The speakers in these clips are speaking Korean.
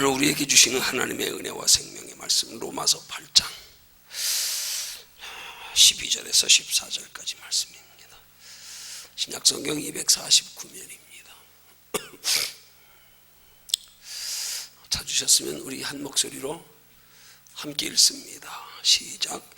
오늘 우리에게 주시는 하나님의 은혜와 생명의 말씀, 로마서 8장 12절에서 14절까지 말씀입니다. 신약성경 249면입니다. 찾으셨으면 우리 한 목소리로 함께 읽습니다. 시작.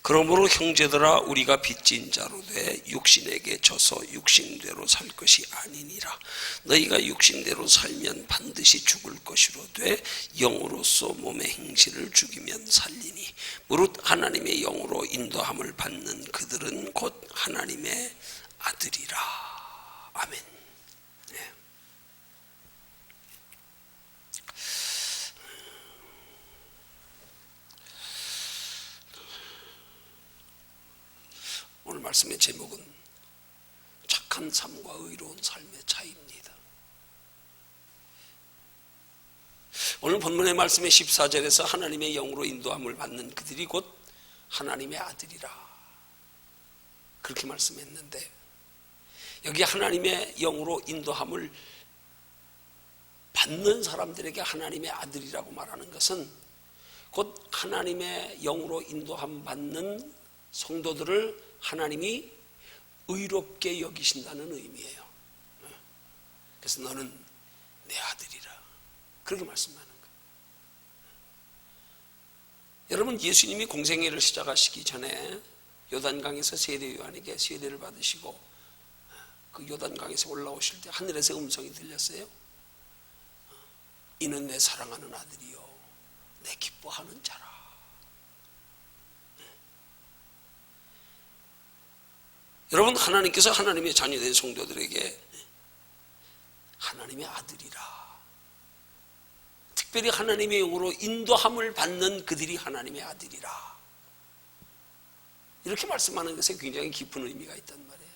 그러므로 형제들아, 우리가 빚진 자로 돼 육신에게 져서 육신대로 살 것이 아니니라. 너희가 육신대로 살면 반드시 죽을 것이로 돼 영으로서 몸의 행실을 죽이면 살리니, 무릇 하나님의 영으로 인도함을 받는 그들은 곧 하나님의 아들이라. 아멘. 네. 오늘 말씀의 제목은 착한 삶과 의로운 삶의 차이입니다. 오늘 본문의 말씀의 14절에서 하나님의 영으로 인도함을 받는 그들이 곧 하나님의 아들이라, 그렇게 말씀했는데, 여기 하나님의 영으로 인도함을 받는 사람들에게 하나님의 아들이라고 말하는 것은 곧 하나님의 영으로 인도함 받는 성도들을 하나님이 의롭게 여기신다는 의미예요. 그래서 너는 내 아들이라, 그렇게 말씀하는 거예요. 여러분, 예수님이 공생애를 시작하시기 전에 요단강에서 세례 요한에게 세례를 받으시고 그 요단강에서 올라오실 때 하늘에서 음성이 들렸어요. 이는 내 사랑하는 아들이요 내 기뻐하는 자라. 여러분, 하나님께서 하나님의 자녀된 성도들에게 하나님의 아들이라, 특별히 하나님의 영으로 인도함을 받는 그들이 하나님의 아들이라, 이렇게 말씀하는 것에 굉장히 깊은 의미가 있단 말이에요.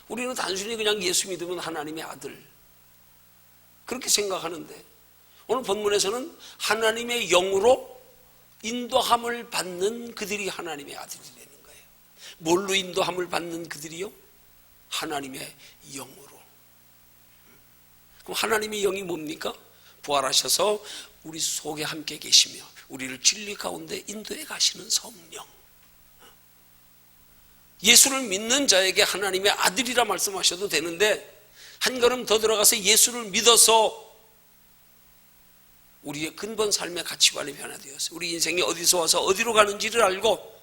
우리는 단순히 그냥 예수 믿으면 하나님의 아들, 그렇게 생각하는데 오늘 본문에서는 하나님의 영으로 인도함을 받는 그들이 하나님의 아들이라는 거예요. 뭘로 인도함을 받는 그들이요? 하나님의 영으로. 그럼 하나님의 영이 뭡니까? 부활하셔서 우리 속에 함께 계시며 우리를 진리 가운데 인도해 가시는 성령. 예수를 믿는 자에게 하나님의 아들이라 말씀하셔도 되는데, 한 걸음 더 들어가서 예수를 믿어서 우리의 근본 삶의 가치관이 변화되었어요. 우리 인생이 어디서 와서 어디로 가는지를 알고,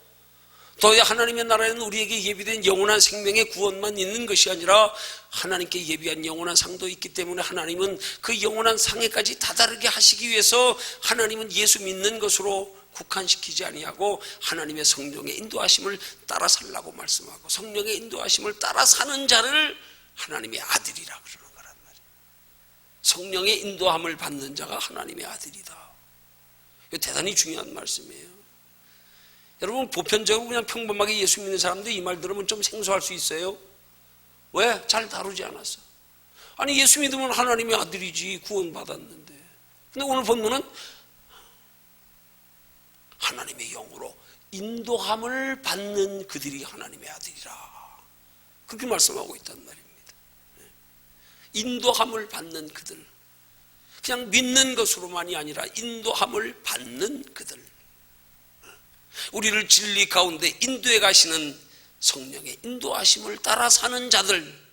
더 하나님의 나라에는 우리에게 예비된 영원한 생명의 구원만 있는 것이 아니라 하나님께 예비한 영원한 상도 있기 때문에 하나님은 그 영원한 상에까지 다다르게 하시기 위해서 하나님은 예수 믿는 것으로 국한시키지 아니하고 하나님의 성령의 인도하심을 따라 살라고 말씀하고, 성령의 인도하심을 따라 사는 자를 하나님의 아들이라 그러는 거란 말이에요. 성령의 인도함을 받는 자가 하나님의 아들이다. 이거 대단히 중요한 말씀이에요. 여러분, 보편적으로 그냥 평범하게 예수 믿는 사람들 이 말 들으면 좀 생소할 수 있어요. 왜? 잘 다루지 않았어. 아니, 예수 믿으면 하나님의 아들이지, 구원받았는데. 근데 오늘 본문은 하나님의 영으로 인도함을 받는 그들이 하나님의 아들이라, 그렇게 말씀하고 있단 말입니다. 인도함을 받는 그들, 그냥 믿는 것으로만이 아니라 인도함을 받는 그들, 우리를 진리 가운데 인도해 가시는 성령의 인도하심을 따라 사는 자들,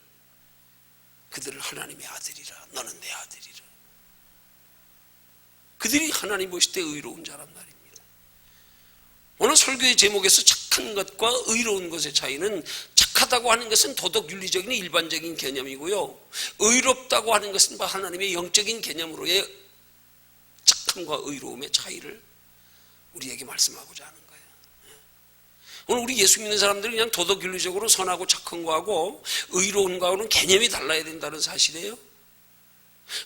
그들을 하나님의 아들이라, 너는 내 아들이라. 그들이 하나님 보실 때 의로운 자란 말입니다. 오늘 설교의 제목에서 착한 것과 의로운 것의 차이는, 착하다고 하는 것은 도덕 윤리적인 일반적인 개념이고요, 의롭다고 하는 것은 하나님의 영적인 개념으로의 착함과 의로움의 차이를 우리에게 말씀하고자 하는 거예요. 오늘 우리 예수 믿는 사람들은 그냥 도덕 윤리적으로 선하고 착한 거하고 의로운 거하고는 개념이 달라야 된다는 사실이에요.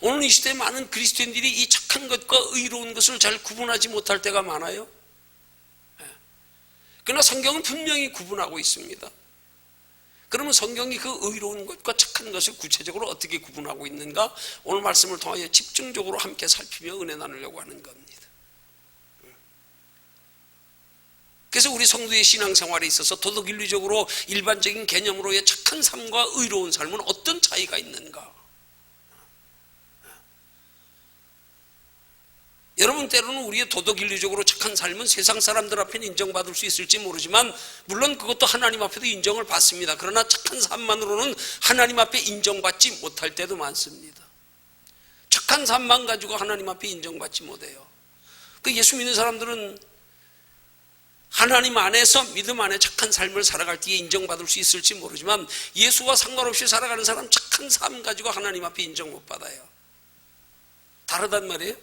오늘 이 시대에 많은 그리스도인들이 이 착한 것과 의로운 것을 잘 구분하지 못할 때가 많아요. 그러나 성경은 분명히 구분하고 있습니다. 그러면 성경이 그 의로운 것과 착한 것을 구체적으로 어떻게 구분하고 있는가, 오늘 말씀을 통하여 집중적으로 함께 살피며 은혜 나누려고 하는 겁니다. 그래서 우리 성도의 신앙생활에 있어서 도덕윤리적으로 일반적인 개념으로의 착한 삶과 의로운 삶은 어떤 차이가 있는가? 여러분, 때로는 우리의 도덕 윤리적으로 착한 삶은 세상 사람들 앞에는 인정받을 수 있을지 모르지만 물론 그것도 하나님 앞에도 인정을 받습니다. 그러나 착한 삶만으로는 하나님 앞에 인정받지 못할 때도 많습니다. 착한 삶만 가지고 하나님 앞에 인정받지 못해요. 그 예수 믿는 사람들은 하나님 안에서 믿음 안에 착한 삶을 살아갈 때에 인정받을 수 있을지 모르지만 예수와 상관없이 살아가는 사람 착한 삶 가지고 하나님 앞에 인정 못 받아요. 다르단 말이에요.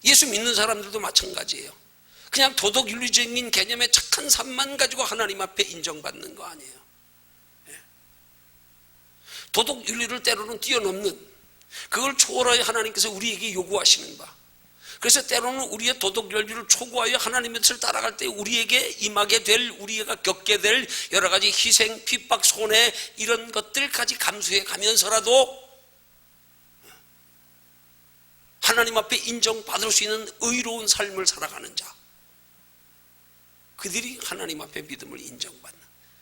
예수 믿는 사람들도 마찬가지예요. 그냥 도덕 윤리적인 개념의 착한 삶만 가지고 하나님 앞에 인정받는 거 아니에요. 도덕 윤리를 때로는 뛰어넘는, 그걸 초월하여 하나님께서 우리에게 요구하시는 바, 그래서 때로는 우리의 도덕 윤리를 초과하여 하나님의 뜻을 따라갈 때 우리에게 임하게 될, 우리가 겪게 될 여러 가지 희생, 핍박, 손해, 이런 것들까지 감수해 가면서라도 하나님 앞에 인정받을 수 있는 의로운 삶을 살아가는 자, 그들이 하나님 앞에 믿음을 인정받는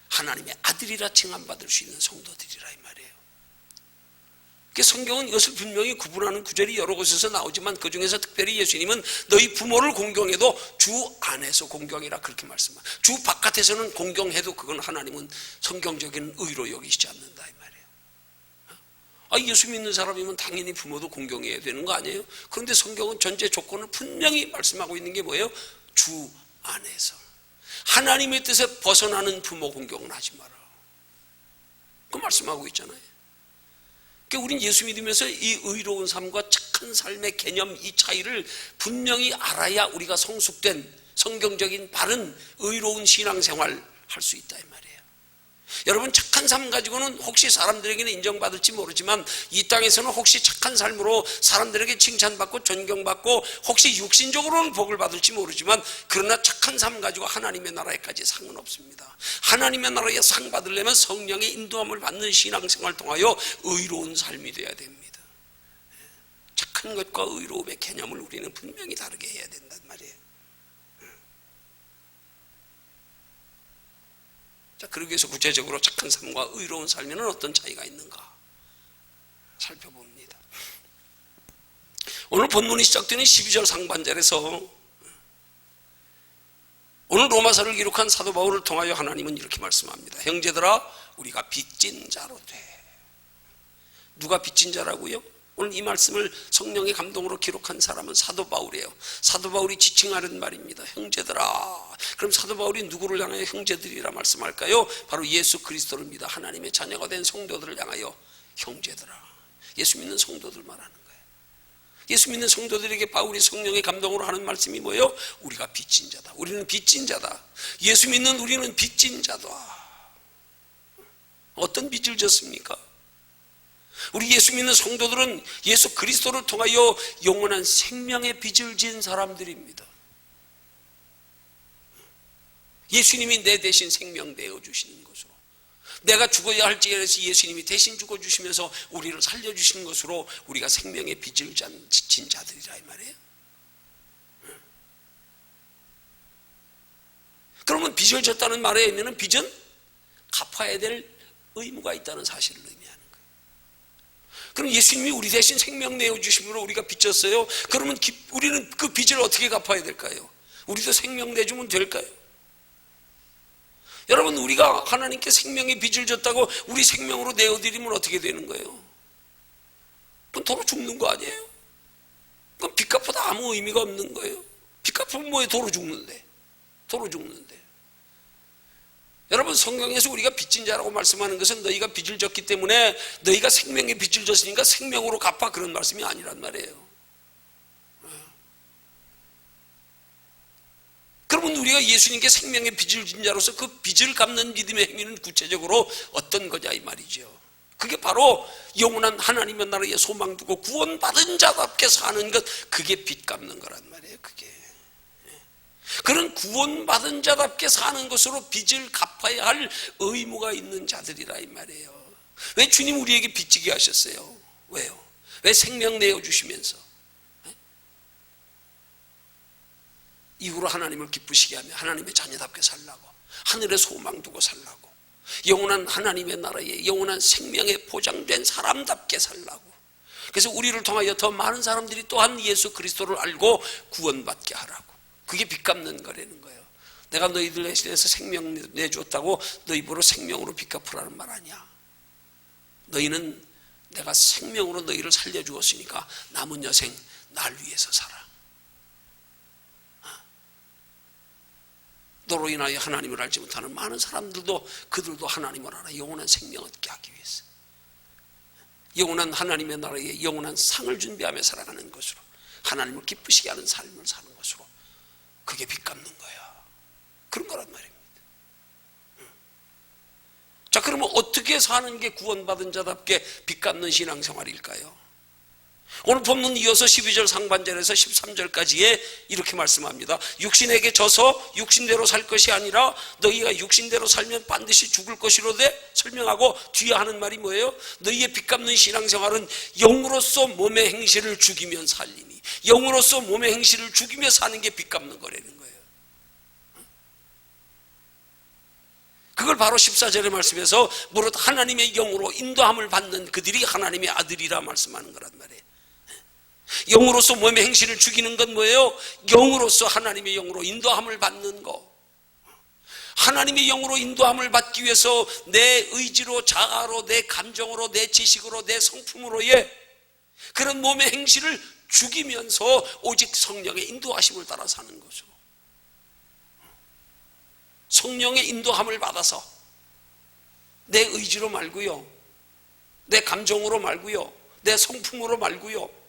하나님의 아들이라 칭함받을 수 있는 성도들이라 이 말이에요. 성경은 이것을 분명히 구분하는 구절이 여러 곳에서 나오지만 그 중에서 특별히 예수님은 너희 부모를 공경해도 주 안에서 공경이라 그렇게 말씀합니다. 주 바깥에서는 공경해도 그건 하나님은 성경적인 의로 여기시지 않는다 이 말이에요. 예수 믿는 사람이면 당연히 부모도 공경해야 되는 거 아니에요? 그런데 성경은 전제 조건을 분명히 말씀하고 있는 게 뭐예요? 주 안에서 하나님의 뜻에 벗어나는 부모 공경은 하지 마라, 그 말씀하고 있잖아요. 그러니까 우린 예수 믿으면서 이 의로운 삶과 착한 삶의 개념, 이 차이를 분명히 알아야 우리가 성숙된 성경적인 바른 의로운 신앙생활 할 수 있다 이 말이에요. 여러분, 착한 삶 가지고는 혹시 사람들에게는 인정받을지 모르지만 이 땅에서는 혹시 착한 삶으로 사람들에게 칭찬받고 존경받고 혹시 육신적으로는 복을 받을지 모르지만 그러나 착한 삶 가지고 하나님의 나라에까지 상은 없습니다. 하나님의 나라에 상 받으려면 성령의 인도함을 받는 신앙생활을 통하여 의로운 삶이 되어야 됩니다. 착한 것과 의로움의 개념을 우리는 분명히 다르게 해야 된단 말이에요. 자, 그러기 위해서 구체적으로 착한 삶과 의로운 삶에는 어떤 차이가 있는가 살펴봅니다. 오늘 본문이 시작되는 12절 상반절에서 오늘 로마서를 기록한 사도 바울을 통하여 하나님은 이렇게 말씀합니다. 형제들아, 우리가 빚진 자로 돼. 누가 빚진 자라고요? 오늘 이 말씀을 성령의 감동으로 기록한 사람은 사도 바울이에요. 사도 바울이 지칭하는 말입니다. 형제들아. 그럼 사도 바울이 누구를 향하여 형제들이라 말씀할까요? 바로 예수 그리스도를 믿어 하나님의 자녀가 된 성도들을 향하여 형제들아. 예수 믿는 성도들 말하는 거예요. 예수 믿는 성도들에게 바울이 성령의 감동으로 하는 말씀이 뭐예요? 우리가 빚진 자다. 우리는 빚진 자다. 예수 믿는 우리는 빚진 자다. 어떤 빚을 졌습니까? 우리 예수 믿는 성도들은 예수 그리스도를 통하여 영원한 생명의 빚을 지은 사람들입니다. 예수님이 내 대신 생명 내어주시는 것으로, 내가 죽어야 할지라도 예수님이 대신 죽어주시면서 우리를 살려주시는 것으로 우리가 생명의 빚을 진 자들이라 이 말이에요. 그러면 빚을 졌다는 말의 의미는 빚은 갚아야 될 의무가 있다는 사실을 의미합니다. 그럼 예수님이 우리 대신 생명 내어주심으로 우리가 빚졌어요. 그러면 우리는 그 빚을 어떻게 갚아야 될까요? 우리도 생명 내주면 될까요? 여러분, 우리가 하나님께 생명의 빚을 졌다고 우리 생명으로 내어드리면 어떻게 되는 거예요? 그건 도로 죽는 거 아니에요? 그건 빚 갚아도 아무 의미가 없는 거예요. 빚 갚으면 뭐에 도로 죽는데. 여러분, 성경에서 우리가 빚진 자라고 말씀하는 것은 너희가 빚을 졌기 때문에 너희가 생명의 빚을 졌으니까 생명으로 갚아, 그런 말씀이 아니란 말이에요. 그러면 우리가 예수님께 생명의 빚을 진 자로서 그 빚을 갚는 믿음의 행위는 구체적으로 어떤 거냐 이 말이죠. 그게 바로 영원한 하나님의 나라에 소망 두고 구원받은 자답게 사는 것, 그게 빚 갚는 거란 말이에요. 그게 그런 구원받은 자답게 사는 것으로 빚을 갚아야 할 의무가 있는 자들이라 이 말이에요. 왜 주님 우리에게 빚지게 하셨어요? 왜요? 왜 생명 내어주시면서 이후로 하나님을 기쁘시게 하며 하나님의 자녀답게 살라고, 하늘에 소망 두고 살라고, 영원한 하나님의 나라에 영원한 생명에 보장된 사람답게 살라고. 그래서 우리를 통하여 더 많은 사람들이 또한 예수 그리스도를 알고 구원받게 하라고. 그게 빚 갚는 거라는 거예요. 내가 너희들 대신해서 생명 내주었다고 너 입으로 생명으로 빚 갚으라는 말 아니야. 너희는 내가 생명으로 너희를 살려주었으니까 남은 여생 날 위해서 살아. 너로 인하여 하나님을 알지 못하는 많은 사람들도 그들도 하나님을 알아 영원한 생명 얻게 하기 위해서 영원한 하나님의 나라에 영원한 상을 준비하며 살아가는 것으로 하나님을 기쁘시게 하는 삶을 사는 것으로 그게 빚 갚는 거야. 그런 거란 말입니다. 자, 그러면 어떻게 사는 게 구원받은 자답게 빚 갚는 신앙생활일까요? 오늘 본문 이어서 12절 상반절에서 13절까지에 이렇게 말씀합니다. 육신에게 져서 육신대로 살 것이 아니라 너희가 육신대로 살면 반드시 죽을 것이로되 설명하고 뒤에 하는 말이 뭐예요? 너희의 빚 갚는 신앙생활은 영으로서 몸의 행실을 죽이면 살리니, 영으로서 몸의 행실을 죽이며 사는 게 빚 갚는 거라는 거예요. 그걸 바로 14절의 말씀에서 무릇 하나님의 영으로 인도함을 받는 그들이 하나님의 아들이라 말씀하는 거란 말이에요. 영으로서 몸의 행실을 죽이는 건 뭐예요? 영으로서 하나님의 영으로 인도함을 받는 거. 하나님의 영으로 인도함을 받기 위해서 내 의지로, 자아로, 내 감정으로, 내 지식으로, 내 성품으로의 그런 몸의 행실을 죽이면서 오직 성령의 인도하심을 따라 사는 거죠. 성령의 인도함을 받아서 내 의지로 말고요, 내 감정으로 말고요, 내 성품으로 말고요,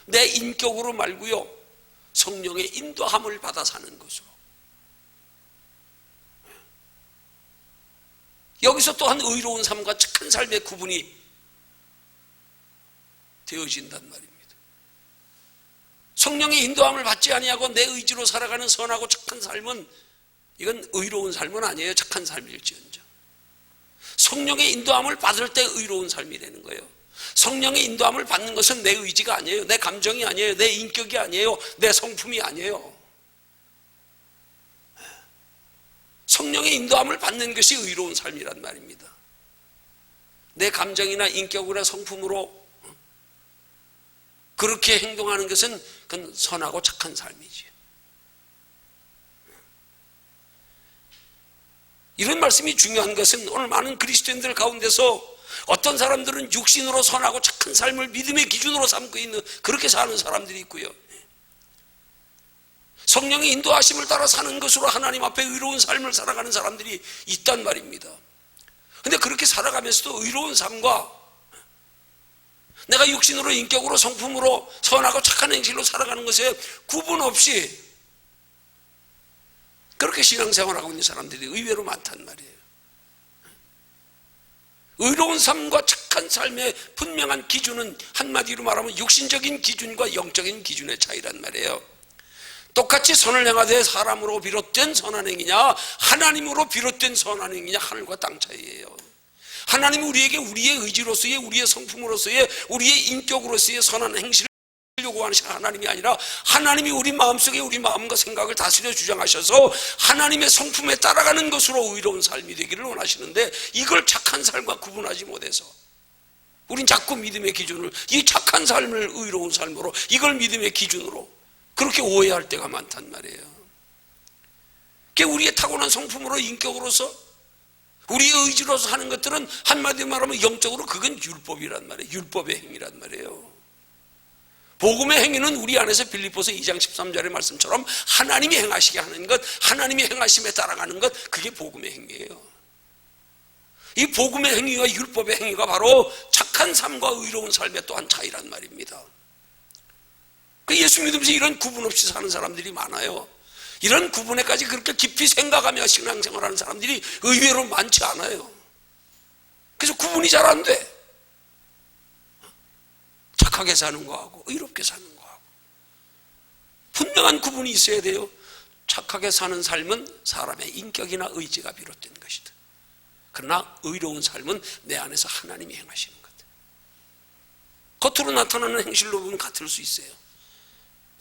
내 인격으로 말고요, 성령의 인도함을 받아 사는 것으로. 여기서 또한 의로운 삶과 착한 삶의 구분이 되어진단 말입니다. 성령의 인도함을 받지 아니하고 내 의지로 살아가는 선하고 착한 삶은, 이건 의로운 삶은 아니에요. 착한 삶일지언정. 성령의 인도함을 받을 때 의로운 삶이라는 거예요. 성령의 인도함을 받는 것은 내 의지가 아니에요. 내 감정이 아니에요. 내 인격이 아니에요. 내 성품이 아니에요. 성령의 인도함을 받는 것이 의로운 삶이란 말입니다. 내 감정이나 인격이나 성품으로 그렇게 행동하는 것은 그건 선하고 착한 삶이지. 이런 말씀이 중요한 것은 오늘 많은 그리스도인들 가운데서 어떤 사람들은 육신으로 선하고 착한 삶을 믿음의 기준으로 삼고 있는, 그렇게 사는 사람들이 있고요, 성령의 인도하심을 따라 사는 것으로 하나님 앞에 의로운 삶을 살아가는 사람들이 있단 말입니다. 그런데 그렇게 살아가면서도 의로운 삶과 내가 육신으로, 인격으로, 성품으로 선하고 착한 행실로 살아가는 것에 구분 없이 그렇게 신앙생활하고 있는 사람들이 의외로 많단 말이에요. 의로운 삶과 착한 삶의 분명한 기준은 한마디로 말하면 육신적인 기준과 영적인 기준의 차이란 말이에요. 똑같이 선을 행하되 사람으로 비롯된 선한 행위냐, 하나님으로 비롯된 선한 행위냐, 하늘과 땅 차이예요. 하나님은 우리에게 우리의 의지로서의, 우리의 성품으로서의, 우리의 인격으로서의 선한 행실을 요구하는 하나님이 아니라 하나님이 우리 마음속에 우리 마음과 생각을 다스려 주장하셔서 하나님의 성품에 따라가는 것으로 의로운 삶이 되기를 원하시는데, 이걸 착한 삶과 구분하지 못해서 우린 자꾸 믿음의 기준을, 이 착한 삶을 의로운 삶으로, 이걸 믿음의 기준으로 그렇게 오해할 때가 많단 말이에요. 그게 우리의 타고난 성품으로, 인격으로서, 우리의 의지로서 하는 것들은 한마디로 말하면 영적으로 그건 율법이란 말이에요. 율법의 행위란 말이에요. 복음의 행위는 우리 안에서 빌립보서 2장 13절의 말씀처럼 하나님이 행하시게 하는 것, 하나님이 행하심에 따라가는 것, 그게 복음의 행위예요. 이 복음의 행위와 율법의 행위가 바로 착한 삶과 의로운 삶의 또한 차이란 말입니다. 예수 믿으면서 이런 구분 없이 사는 사람들이 많아요. 이런 구분에까지 그렇게 깊이 생각하며 신앙생활하는 사람들이 의외로 많지 않아요. 그래서 구분이 잘 안 돼. 착하게 사는 거하고 의롭게 사는 거하고 분명한 구분이 있어야 돼요. 착하게 사는 삶은 사람의 인격이나 의지가 비롯된 것이다. 그러나 의로운 삶은 내 안에서 하나님이 행하시는 것. 겉으로 나타나는 행실로 보면 같을 수 있어요.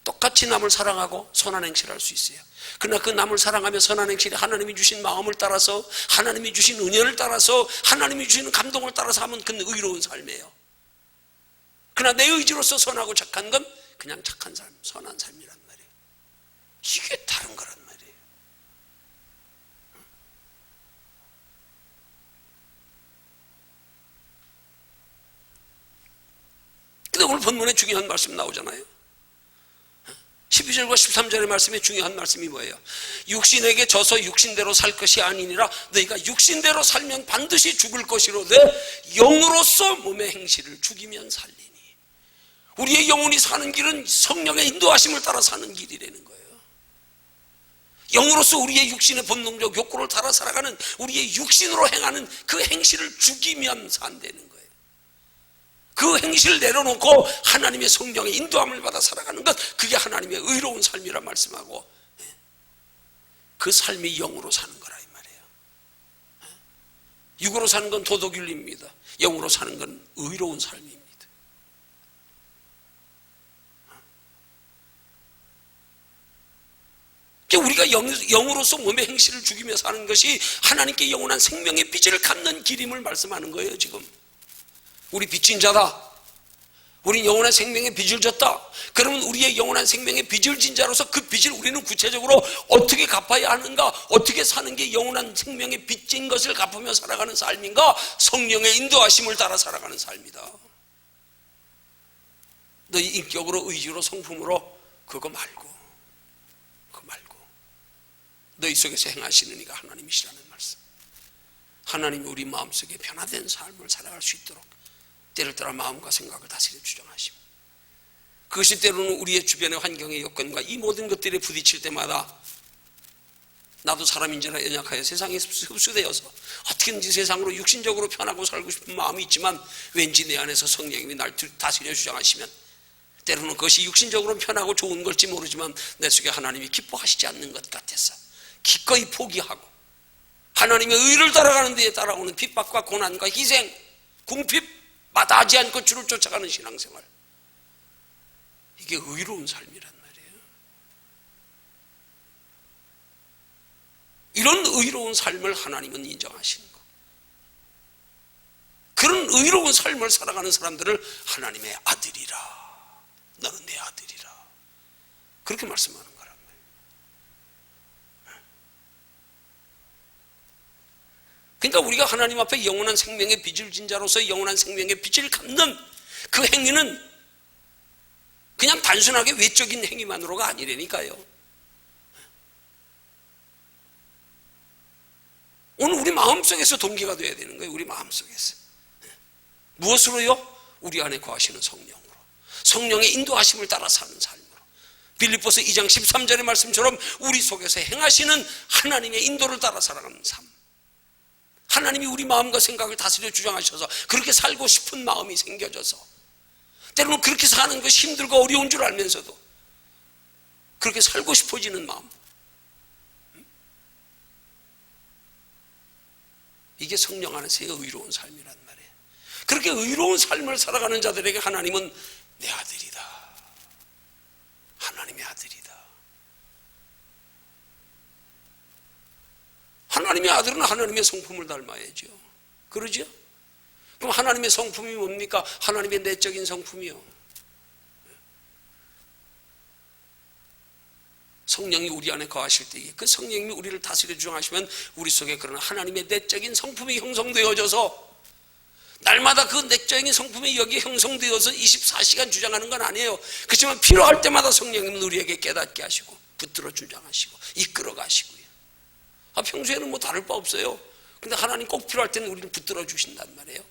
똑같이 남을 사랑하고 선한 행실을 할 수 있어요. 그러나 그 남을 사랑하며 선한 행실이 하나님이 주신 마음을 따라서, 하나님이 주신 은혜를 따라서, 하나님이 주시는 감동을 따라서 하면 그건 의로운 삶이에요. 그러나 내 의지로서 선하고 착한 건 그냥 착한 삶, 선한 삶이란 말이에요. 이게 다른 거란 말이에요. 근데 오늘 본문에 중요한 말씀 나오잖아요. 12절과 13절의 말씀에 중요한 말씀이 뭐예요? 육신에게 져서 육신대로 살 것이 아니니라. 너희가 육신대로 살면 반드시 죽을 것이로되 영으로서 몸의 행실을 죽이면 살리니. 우리의 영혼이 사는 길은 성령의 인도하심을 따라 사는 길이라는 거예요. 영으로서 우리의 육신의 본능적 욕구를 따라 살아가는, 우리의 육신으로 행하는 그 행실을 죽이면 산다는 거예요. 그 행실을 내려놓고 하나님의 성령의 인도함을 받아 살아가는 것, 그게 하나님의 의로운 삶이라 말씀하고, 그 삶이 영으로 사는 거라 이 말이에요. 육으로 사는 건 도덕윤리입니다. 영으로 사는 건 의로운 삶입니다. 우리가 영으로서 몸의 행실을 죽이며 사는 것이 하나님께 영원한 생명의 빚을 갚는 길임을 말씀하는 거예요. 지금 우리 빚진 자다, 우린 영원한 생명의 빚을 졌다. 그러면 우리의 영원한 생명의 빚을 진 자로서 그 빚을 우리는 구체적으로 어떻게 갚아야 하는가, 어떻게 사는 게 영원한 생명의 빚진 것을 갚으며 살아가는 삶인가? 성령의 인도하심을 따라 살아가는 삶이다. 너희 인격으로, 의지로, 성품으로 그거 말고 너희 속에서 행하시는 이가 하나님이시라는 말씀. 하나님이 우리 마음속에 변화된 삶을 살아갈 수 있도록 때를 따라 마음과 생각을 다스려 주장하시고, 그것이 때로는 우리의 주변의 환경의 여건과 이 모든 것들에 부딪힐 때마다 나도 사람인지라 연약하여 세상에 흡수되어서 어떻게든지 세상으로 육신적으로 편하고 살고 싶은 마음이 있지만 왠지 내 안에서 성령님이 날 다스려 주장하시면 때로는 그것이 육신적으로 편하고 좋은 걸지 모르지만 내 속에 하나님이 기뻐하시지 않는 것 같아서 기꺼이 포기하고 하나님의 의를 따라가는 데에 따라오는 핍박과 고난과 희생, 궁핍 마다하지 않고 주를 쫓아가는 신앙생활, 이게 의로운 삶이란 말이에요. 이런 의로운 삶을 하나님은 인정하시는 것. 그런 의로운 삶을 살아가는 사람들을 하나님의 아들이라, 너는 내 아들이라, 그렇게 말씀하는 거란 말이에요. 그러니까 우리가 하나님 앞에 영원한 생명의 빚을 진 자로서 영원한 생명의 빚을 갚는 그 행위는 그냥 단순하게 외적인 행위만으로가 아니라니까요. 오늘 우리 마음속에서 동기가 돼야 되는 거예요. 우리 마음속에서. 무엇으로요? 우리 안에 거하시는 성령으로, 성령의 인도하심을 따라 사는 삶으로. 빌립보서 2장 13절의 말씀처럼 우리 속에서 행하시는 하나님의 인도를 따라 살아가는 삶. 하나님이 우리 마음과 생각을 다스려 주장하셔서 그렇게 살고 싶은 마음이 생겨져서, 때로는 그렇게 사는 것이 힘들고 어려운 줄 알면서도 그렇게 살고 싶어지는 마음, 이게 성령 안에서의 의로운 삶이란 말이에요. 그렇게 의로운 삶을 살아가는 자들에게 하나님은 내 아들이다, 하나님의 아들이다. 하나님의 아들은 하나님의 성품을 닮아야죠. 그러죠? 그럼 하나님의 성품이 뭡니까? 하나님의 내적인 성품이요. 성령이 우리 안에 거하실 때에 그 성령이 우리를 다스려 주장하시면 우리 속에 그런 하나님의 내적인 성품이 형성되어져서, 날마다 그 내적인 성품이 여기에 형성되어서 24시간 주장하는 건 아니에요. 그렇지만 필요할 때마다 성령님은 우리에게 깨닫게 하시고 붙들어 주장하시고 이끌어 가시고요. 평소에는 뭐 다를 바 없어요. 근데 하나님 꼭 필요할 때는 우리를 붙들어 주신단 말이에요.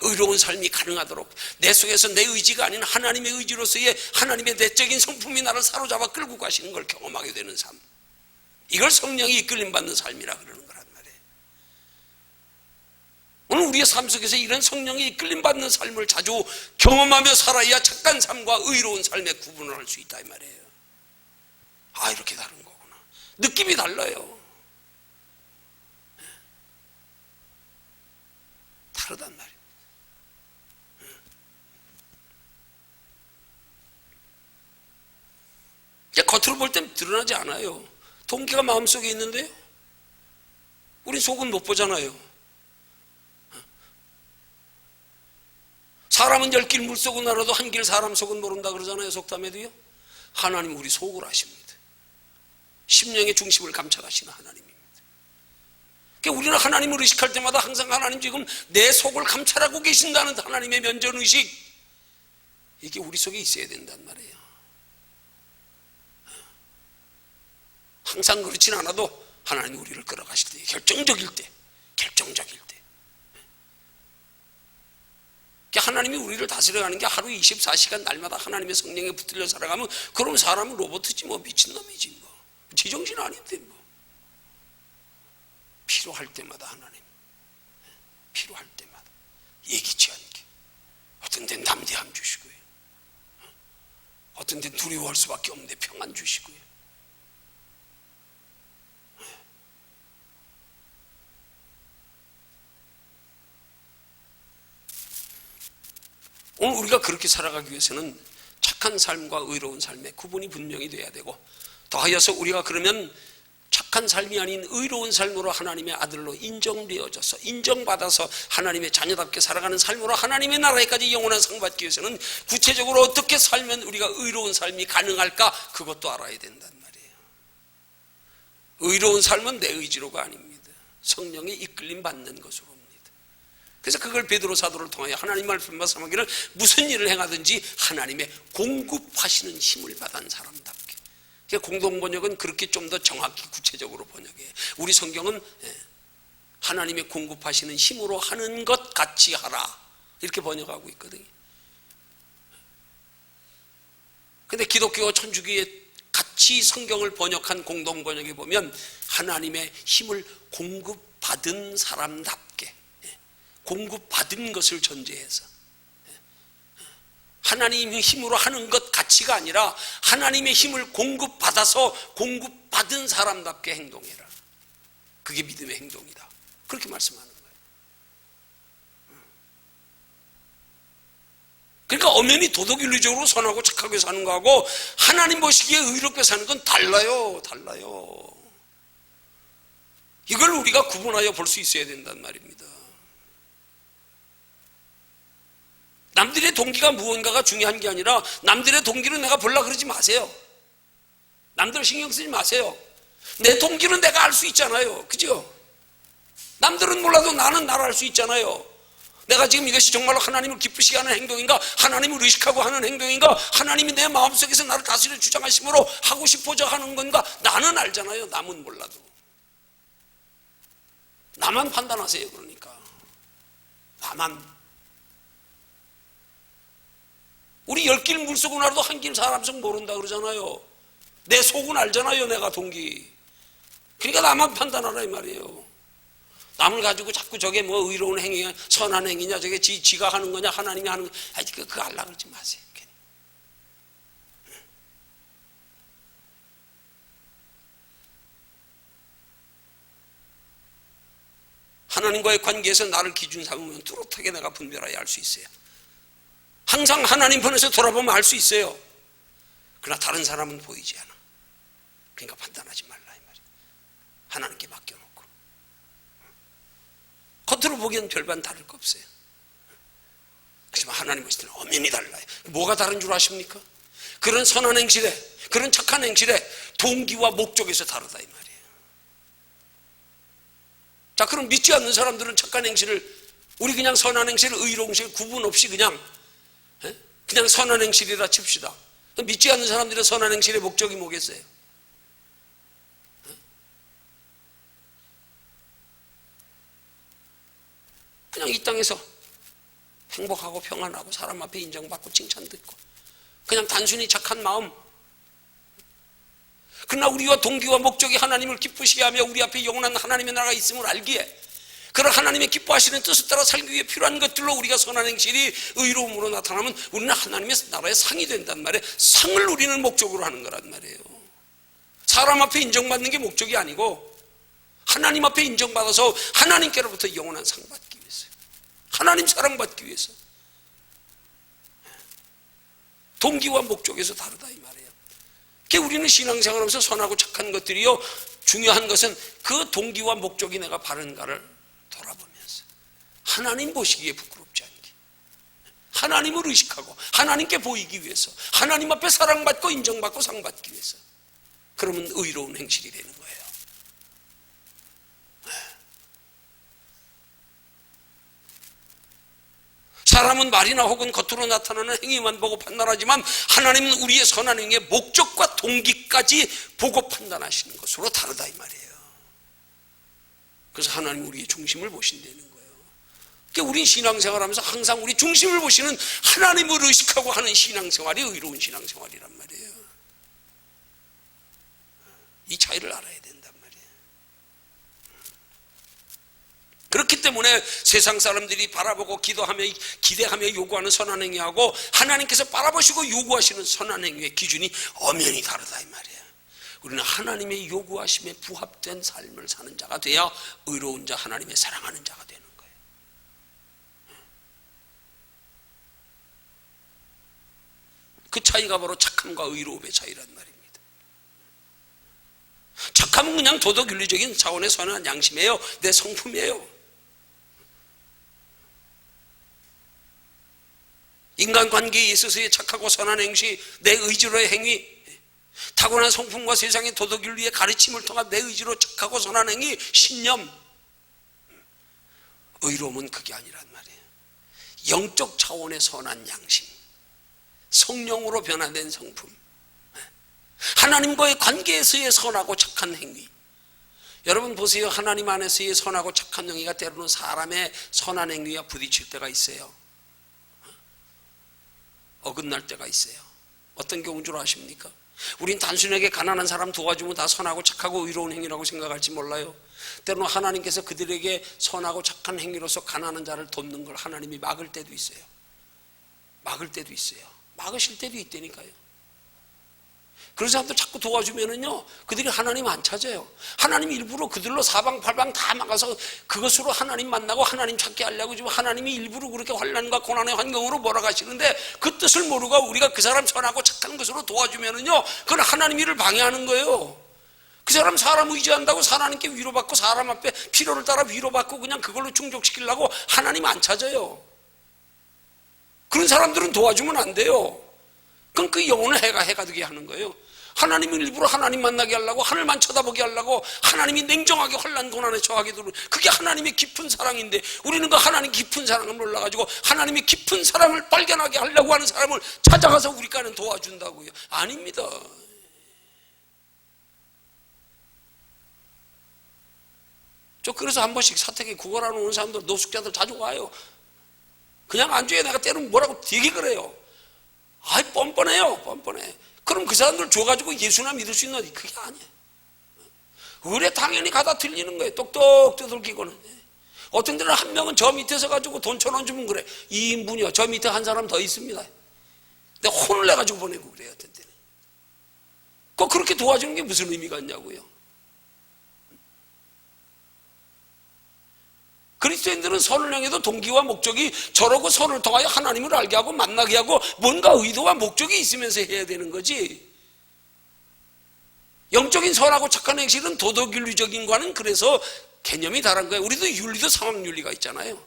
의로운 삶이 가능하도록 내 속에서 내 의지가 아닌 하나님의 의지로서의 하나님의 내적인 성품이 나를 사로잡아 끌고 가시는 걸 경험하게 되는 삶, 이걸 성령이 이끌림 받는 삶이라 그러는 거란 말이에요. 오늘 우리의 삶 속에서 이런 성령이 이끌림 받는 삶을 자주 경험하며 살아야 착한 삶과 의로운 삶의 구분을 할 수 있다 이 말이에요. 아, 이렇게 다른 거구나. 느낌이 달라요. 다르단 말이에요. 겉으로 볼 땐 드러나지 않아요. 동기가 마음속에 있는데요, 우리 속은 못 보잖아요. 사람은 10길 물속은 알아도 한 길 사람 속은 모른다 그러잖아요, 속담에도요. 하나님 우리 속을 아십니다. 심령의 중심을 감찰하시는 하나님입니다. 그러니까 우리는 하나님을 의식할 때마다 항상 하나님 지금 내 속을 감찰하고 계신다는 하나님의 면전의식, 이게 우리 속에 있어야 된단 말이에요. 항상 그렇진 않아도 하나님이 우리를 끌어가실 때, 결정적일 때 하나님이 우리를 다스려가는 게 하루 24시간 날마다 하나님의 성령에 붙들려 살아가면 그럼 사람은 로봇이지 뭐, 미친놈이지 뭐, 제정신 아닌데 뭐. 필요할 때마다 하나님, 필요할 때마다 예기치 않게 어떤 데는 담대함 주시고요, 어떤 데는 두려워할 수밖에 없는데 평안 주시고요. 오늘 우리가 그렇게 살아가기 위해서는 착한 삶과 의로운 삶의 구분이 분명히 돼야 되고, 더하여서 우리가 그러면 착한 삶이 아닌 의로운 삶으로 하나님의 아들로 인정되어져서 인정받아서 하나님의 자녀답게 살아가는 삶으로 하나님의 나라에까지 영원한 상 받기 위해서는 구체적으로 어떻게 살면 우리가 의로운 삶이 가능할까, 그것도 알아야 된단 말이에요. 의로운 삶은 내 의지로가 아닙니다. 성령의 이끌림 받는 것으로. 그래서 그걸 베드로 사도를 통하여 하나님 말씀 말씀하기를 무슨 일을 행하든지 하나님의 공급하시는 힘을 받은 사람답게. 공동번역은 그렇게 좀 더 정확히 구체적으로 번역해요. 우리 성경은 하나님의 공급하시는 힘으로 하는 것 같이 하라, 이렇게 번역하고 있거든요. 근데 기독교와 천주교의 같이 성경을 번역한 공동번역에 보면 하나님의 힘을 공급받은 사람답게, 공급받은 것을 전제해서 하나님의 힘으로 하는 것 가치가 아니라 하나님의 힘을 공급받아서 공급받은 사람답게 행동해라. 그게 믿음의 행동이다. 그렇게 말씀하는 거예요. 그러니까 엄연히 도덕윤리적으로 선하고 착하게 사는 거하고 하나님 보시기에 의롭게 사는 건 달라요. 이걸 우리가 구분하여 볼 수 있어야 된단 말입니다. 남들의 동기가 무언가가 중요한 게 아니라 남들의 동기를 내가 보려고 그러지 마세요. 남들 신경 쓰지 마세요. 내 동기는 내가 알 수 있잖아요. 그죠? 남들은 몰라도 나는 나를 알 수 있잖아요. 내가 지금 이것이 정말로 하나님을 기쁘시게 하는 행동인가, 하나님을 의식하고 하는 행동인가, 하나님이 내 마음속에서 나를 다스려 주장하심으로 하고 싶어져 하는 건가, 나는 알잖아요. 남은 몰라도. 나만 판단하세요. 그러니까 나만. 우리 10길 물속은 알아도 한 길 사람 속 모른다 그러잖아요. 내 속은 알잖아요. 내가 동기. 그러니까 나만 판단하라 이 말이에요. 남을 가지고 자꾸 저게 뭐 의로운 행위냐, 선한 행위냐, 저게 지가 하는 거냐, 하나님이 하는 거냐, 그거 알라 그러지 마세요. 하나님과의 관계에서 나를 기준 삼으면 뚜렷하게 내가 분별하여 알 수 있어요. 항상 하나님 편에서 돌아보면 알 수 있어요. 그러나 다른 사람은 보이지 않아. 그러니까 판단하지 말라 이 말이에요. 하나님께 맡겨놓고. 겉으로 보기엔 별반 다를 거 없어요. 하지만 하나님 보실 때는 엄연히 달라요. 뭐가 다른 줄 아십니까? 그런 선한 행실에, 그런 착한 행실에 동기와 목적에서 다르다 이 말이에요. 자, 그럼 믿지 않는 사람들은 착한 행실을, 우리 그냥 선한 행실, 의로운 행실 구분 없이 그냥 선한 행실이라 칩시다. 믿지 않는 사람들의 선한 행실의 목적이 뭐겠어요? 그냥 이 땅에서 행복하고 평안하고 사람 앞에 인정받고 칭찬 듣고 그냥 단순히 착한 마음. 그러나 우리와 동기와 목적이 하나님을 기쁘시게 하며 우리 앞에 영원한 하나님의 나라가 있음을 알기에 그런 하나님의 기뻐하시는 뜻을 따라 살기 위해 필요한 것들로 우리가 선한 행실이 의로움으로 나타나면 우리는 하나님의 나라의 상이 된단 말이에요. 상을 누리는 목적으로 하는 거란 말이에요. 사람 앞에 인정받는 게 목적이 아니고 하나님 앞에 인정받아서 하나님께로부터 영원한 상 받기 위해서, 하나님 사랑받기 위해서. 동기와 목적에서 다르다 이 말이에요. 우리는 신앙생활하면서 선하고 착한 것들이요, 중요한 것은 그 동기와 목적이 내가 바른가를 돌아보면서 하나님 보시기에 부끄럽지 않게, 하나님을 의식하고 하나님께 보이기 위해서, 하나님 앞에 사랑받고 인정받고 상받기 위해서, 그러면 의로운 행실이 되는 거예요. 사람은 말이나 혹은 겉으로 나타나는 행위만 보고 판단하지만 하나님은 우리의 선한 행위의 목적과 동기까지 보고 판단하시는 것으로 다르다 이 말이에요. 그래서 하나님 우리의 중심을 보신다는 거예요. 그러니까 우리 신앙생활하면서 항상 우리 중심을 보시는 하나님을 의식하고 하는 신앙생활이 의로운 신앙생활이란 말이에요. 이 차이를 알아야 된단 말이에요. 그렇기 때문에 세상 사람들이 바라보고 기도하며 기대하며 요구하는 선한 행위하고 하나님께서 바라보시고 요구하시는 선한 행위의 기준이 엄연히 다르다 이 말이에요. 우리는 하나님의 요구하심에 부합된 삶을 사는 자가 돼야 의로운 자, 하나님의 사랑하는 자가 되는 거예요. 그 차이가 바로 착함과 의로움의 차이란 말입니다. 착함은 그냥 도덕윤리적인 차원의 선한 양심이에요. 내 성품이에요. 인간관계에 있어서의 착하고 선한 행시, 내 의지로의 행위, 타고난 성품과 세상의 도덕윤리의 가르침을 통한 내 의지로 착하고 선한 행위, 신념. 의로움은 그게 아니란 말이에요. 영적 차원의 선한 양심, 성령으로 변화된 성품, 하나님과의 관계에서의 선하고 착한 행위. 여러분 보세요. 하나님 안에서의 선하고 착한 행위가 때로는 사람의 선한 행위와 부딪힐 때가 있어요. 어긋날 때가 있어요. 어떤 경우인 줄 아십니까? 우린 단순하게 가난한 사람 도와주면 다 선하고 착하고 의로운 행위라고 생각할지 몰라요. 때로는 하나님께서 그들에게 선하고 착한 행위로서 가난한 자를 돕는 걸 하나님이 막을 때도 있어요. 막을 때도 있어요. 막으실 때도 있다니까요. 그런 사람들 자꾸 도와주면은요, 그들이 하나님 안 찾아요. 하나님 일부러 그들로 사방팔방 다 막아서 그것으로 하나님 만나고 하나님 찾게 하려고 지금 하나님이 일부러 그렇게 환난과 고난의 환경으로 몰아가시는데, 그 뜻을 모르고 우리가 그 사람 선하고 착한 것으로 도와주면은요, 그건 하나님 일을 방해하는 거예요. 그 사람 의지한다고 하나님께 위로받고 사람 앞에 필요를 따라 위로받고 그냥 그걸로 충족시키려고 하나님 안 찾아요. 그런 사람들은 도와주면 안 돼요. 그럼 그 영혼을 해가 되게 하는 거예요. 하나님이 일부러 하나님 만나게 하려고, 하늘만 쳐다보게 하려고, 하나님이 냉정하게 환난 고난에 처하게 두는, 그게 하나님의 깊은 사랑인데, 우리는 그 하나님 깊은 사랑을 몰라가지고 하나님의 깊은 사랑을 발견하게 하려고 하는 사람을 찾아가서 우리가는 도와준다고요. 아닙니다. 저 그래서 한 번씩 사택에 구걸하러 오는 사람들, 노숙자들 자주 와요. 그냥 안주에 내가 때로는 뭐라고 되게 그래요. 아이 뻔뻔해요. 뻔뻔해. 그럼 그 사람들 줘가지고 예수나 믿을 수 있는, 그게 아니에요. 의뢰 당연히 가다 틀리는 거예요. 똑똑 두들기고는. 어떤 데는 한 명은 저 밑에서 가지고 돈 1,000원 주면 그래. 2인분이요. 저 밑에 한 사람 더 있습니다. 내가 혼을 내가지고 보내고 그래요. 어떤 때는. 꼭 그렇게 도와주는 게 무슨 의미가 있냐고요. 그리스도인들은 선을 행해도 동기와 목적이 저러고 선을 통하여 하나님을 알게 하고 만나게 하고 뭔가 의도와 목적이 있으면서 해야 되는 거지. 영적인 선하고 착한 행실은 도덕윤리적인과는 그래서 개념이 다른 거예요. 우리도 윤리도 상황윤리가 있잖아요.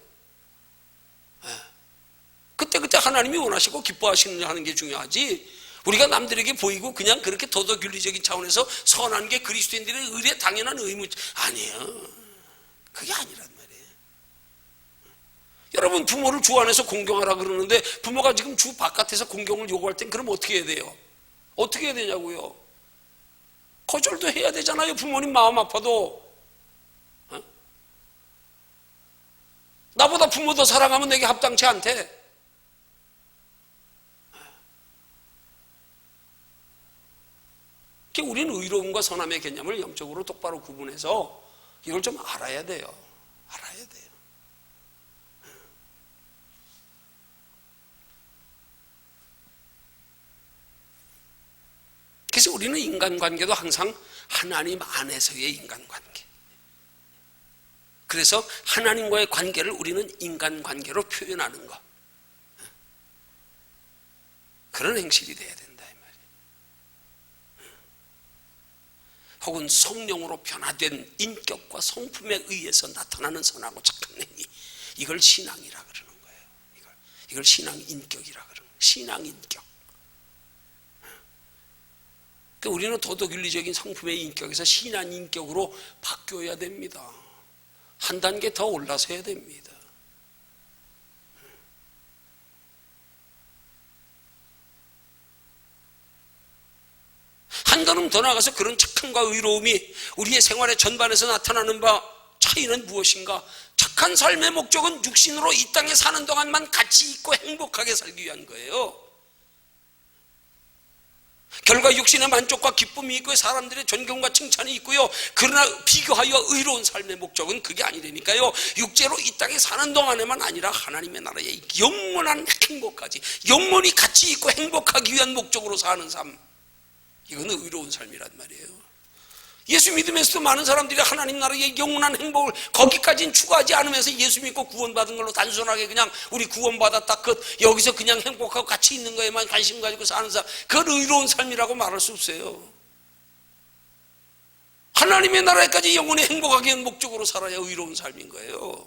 그때 하나님이 원하시고 기뻐하시는 하는 게 중요하지, 우리가 남들에게 보이고 그냥 그렇게 도덕윤리적인 차원에서 선한 게 그리스도인들의 의례 당연한 의무 아니에요. 그게 아니란 말이에요. 여러분 부모를 주 안에서 공경하라 그러는데 부모가 지금 주 바깥에서 공경을 요구할 땐 그럼 어떻게 해야 돼요? 어떻게 해야 되냐고요? 거절도 해야 되잖아요. 부모님 마음 아파도. 나보다 부모 더 사랑하면 내게 합당치 않대. 우리는 의로움과 선함의 개념을 영적으로 똑바로 구분해서 이걸 좀 알아야 돼요. 알아야 돼요. 그래서 우리는 인간관계도 항상 하나님 안에서의 인간관계. 그래서 하나님과의 관계를 우리는 인간관계로 표현하는 것. 그런 행실이 돼야 된다 이 말이에요. 혹은 성령으로 변화된 인격과 성품에 의해서 나타나는 선하고 착한 행위, 이걸 신앙이라 그러는 거예요. 이걸 신앙 인격이라 그러는 거예요. 신앙 인격. 그러니까 우리는 도덕윤리적인 성품의 인격에서 신앙 인격으로 바뀌어야 됩니다. 한 단계 더 올라서야 됩니다. 한 걸음 더 나가서 그런 착함과 의로움이 우리의 생활의 전반에서 나타나는 바 차이는 무엇인가? 착한 삶의 목적은 육신으로 이 땅에 사는 동안만 가치 있고 행복하게 살기 위한 거예요. 결과 육신의 만족과 기쁨이 있고요, 사람들의 존경과 칭찬이 있고요. 그러나 비교하여 의로운 삶의 목적은 그게 아니라니까요. 육체로 이 땅에 사는 동안에만 아니라 하나님의 나라의 영원한 행복까지, 영원히 가치 있고 행복하기 위한 목적으로 사는 삶, 이건 의로운 삶이란 말이에요. 예수 믿으면서도 많은 사람들이 하나님 나라의 영원한 행복을 거기까지는 추구하지 않으면서 예수 믿고 구원받은 걸로 단순하게 그냥 우리 구원받았다 끝, 여기서 그냥 행복하고 같이 있는 거에만 관심 가지고 사는 사람, 그건 의로운 삶이라고 말할 수 없어요. 하나님의 나라에까지 영원히 행복하게 하는 목적으로 살아야 의로운 삶인 거예요.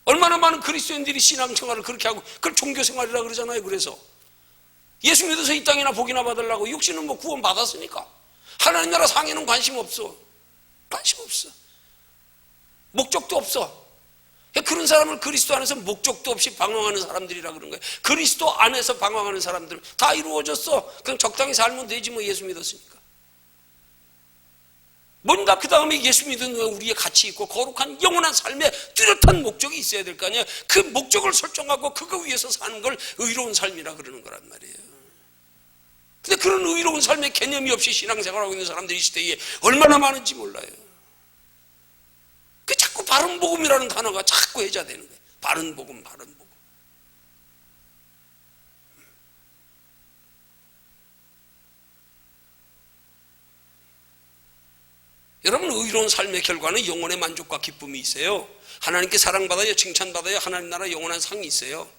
얼마나 많은 그리스도인들이 신앙생활을 그렇게 하고 그걸 종교생활이라고 그러잖아요. 그래서 예수 믿어서 이 땅이나 복이나 받으려고, 육신은 뭐 구원 받았으니까 하나님 나라 상에는 관심 없어. 관심 없어. 목적도 없어. 그런 사람을 그리스도 안에서 목적도 없이 방황하는 사람들이라 그런 거예요. 그리스도 안에서 방황하는 사람들 다 이루어졌어. 그냥 적당히 살면 되지 뭐, 예수 믿었으니까. 뭔가 그 다음에 예수 믿은 우리의 가치 있고 거룩한 영원한 삶에 뚜렷한 목적이 있어야 될 거 아니에요. 그 목적을 설정하고 그거 위해서 사는 걸 의로운 삶이라 그러는 거란 말이에요. 근데 그런 의로운 삶의 개념이 없이 신앙생활하고 있는 사람들이 이 시대에 얼마나 많은지 몰라요. 그 자꾸 바른 복음이라는 단어가 자꾸 해자되는 거예요. 바른 복음, 바른 복음. 여러분, 의로운 삶의 결과는 영혼의 만족과 기쁨이 있어요. 하나님께 사랑받아요, 칭찬받아요, 하나님 나라 영원한 상이 있어요.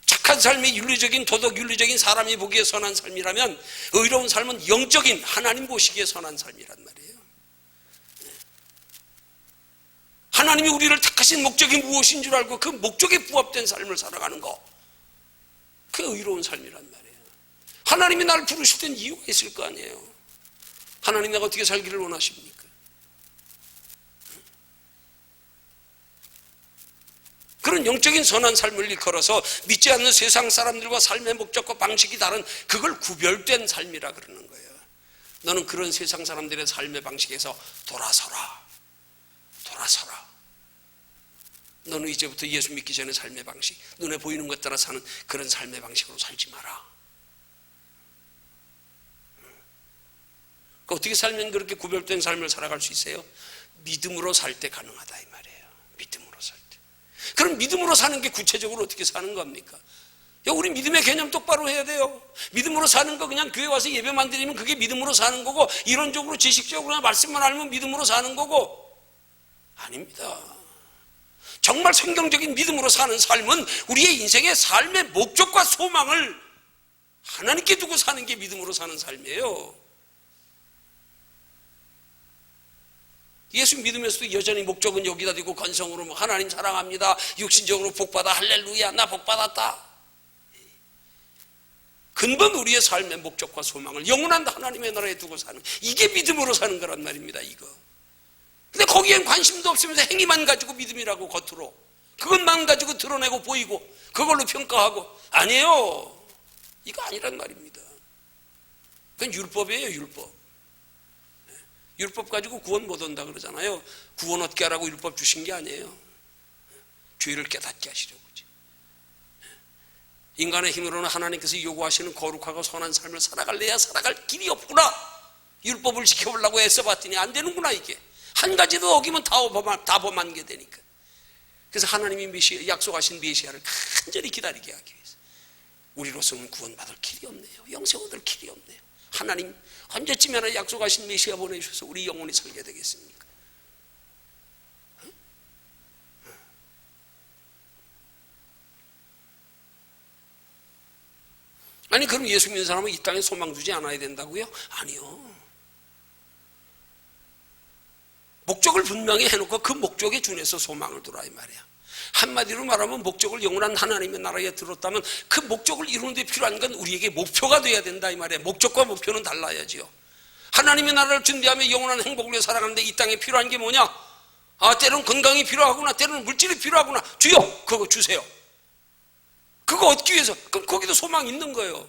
착한 삶이 윤리적인, 도덕 윤리적인, 사람이 보기에 선한 삶이라면 의로운 삶은 영적인, 하나님 보시기에 선한 삶이란 말이에요. 하나님이 우리를 택하신 목적이 무엇인 줄 알고 그 목적에 부합된 삶을 살아가는 거, 그게 의로운 삶이란 말이에요. 하나님이 나를 부르실 땐 이유가 있을 거 아니에요. 하나님 내가 어떻게 살기를 원하십니까? 그런 영적인 선한 삶을 일컬어서 믿지 않는 세상 사람들과 삶의 목적과 방식이 다른, 그걸 구별된 삶이라 그러는 거예요. 너는 그런 세상 사람들의 삶의 방식에서 돌아서라. 돌아서라. 너는 이제부터 예수 믿기 전에 삶의 방식, 눈에 보이는 것 따라 사는 그런 삶의 방식으로 살지 마라. 어떻게 살면 그렇게 구별된 삶을 살아갈 수 있어요? 믿음으로 살 때 가능하다 이 말이에요. 믿음으로 살 때. 그럼 믿음으로 사는 게 구체적으로 어떻게 사는 겁니까? 우리 믿음의 개념 똑바로 해야 돼요. 믿음으로 사는 거 그냥 교회 와서 예배만 드리면 그게 믿음으로 사는 거고, 이론적으로 지식적으로 말씀만 알면 믿음으로 사는 거고, 아닙니다. 정말 성경적인 믿음으로 사는 삶은 우리의 인생의 삶의 목적과 소망을 하나님께 두고 사는 게 믿음으로 사는 삶이에요. 예수 믿으면서도 여전히 목적은 여기다 두고 건성으로 하나님 사랑합니다, 육신적으로 복받아, 할렐루야 나 복받았다. 근본 우리의 삶의 목적과 소망을 영원한 하나님의 나라에 두고 사는, 이게 믿음으로 사는 거란 말입니다. 이거. 근데 거기엔 관심도 없으면서 행위만 가지고 믿음이라고, 겉으로 그것만 가지고 드러내고 보이고 그걸로 평가하고, 아니에요. 이거 아니란 말입니다. 그건 율법이에요. 율법. 율법 가지고 구원 못 얻는다 그러잖아요. 구원 얻게 하라고 율법 주신 게 아니에요. 죄를 깨닫게 하시려고지. 인간의 힘으로는 하나님께서 요구하시는 거룩하고 선한 삶을 살아갈래야 살아갈 길이 없구나. 율법을 지켜보려고 애써봤더니 안 되는구나. 이게 한 가지도 어기면 다 범한 게 되니까. 그래서 하나님이 메시아, 약속하신 메시아를 간절히 기다리게 하기 위해서 우리로서는 구원받을 길이 없네요. 영생 얻을 길이 없네요. 하나님 언제쯤이나 약속하신 메시아 보내주셔서 우리 영혼이 살게 되겠습니까? 아니 그럼 예수 믿는 사람은 이 땅에 소망 두지 않아야 된다고요? 아니요. 목적을 분명히 해놓고 그 목적에 준해서 소망을 두라 이 말이야. 한마디로 말하면 목적을 영원한 하나님의 나라에 들었다면 그 목적을 이루는 데 필요한 건 우리에게 목표가 돼야 된다 이 말이야. 목적과 목표는 달라야지요. 하나님의 나라를 준비하며 영원한 행복을 위해 살아가는데 이 땅에 필요한 게 뭐냐? 때로는 건강이 필요하구나, 때로는 물질이 필요하구나. 주여 그거 주세요. 그거 얻기 위해서 그럼 거기도 소망이 있는 거예요.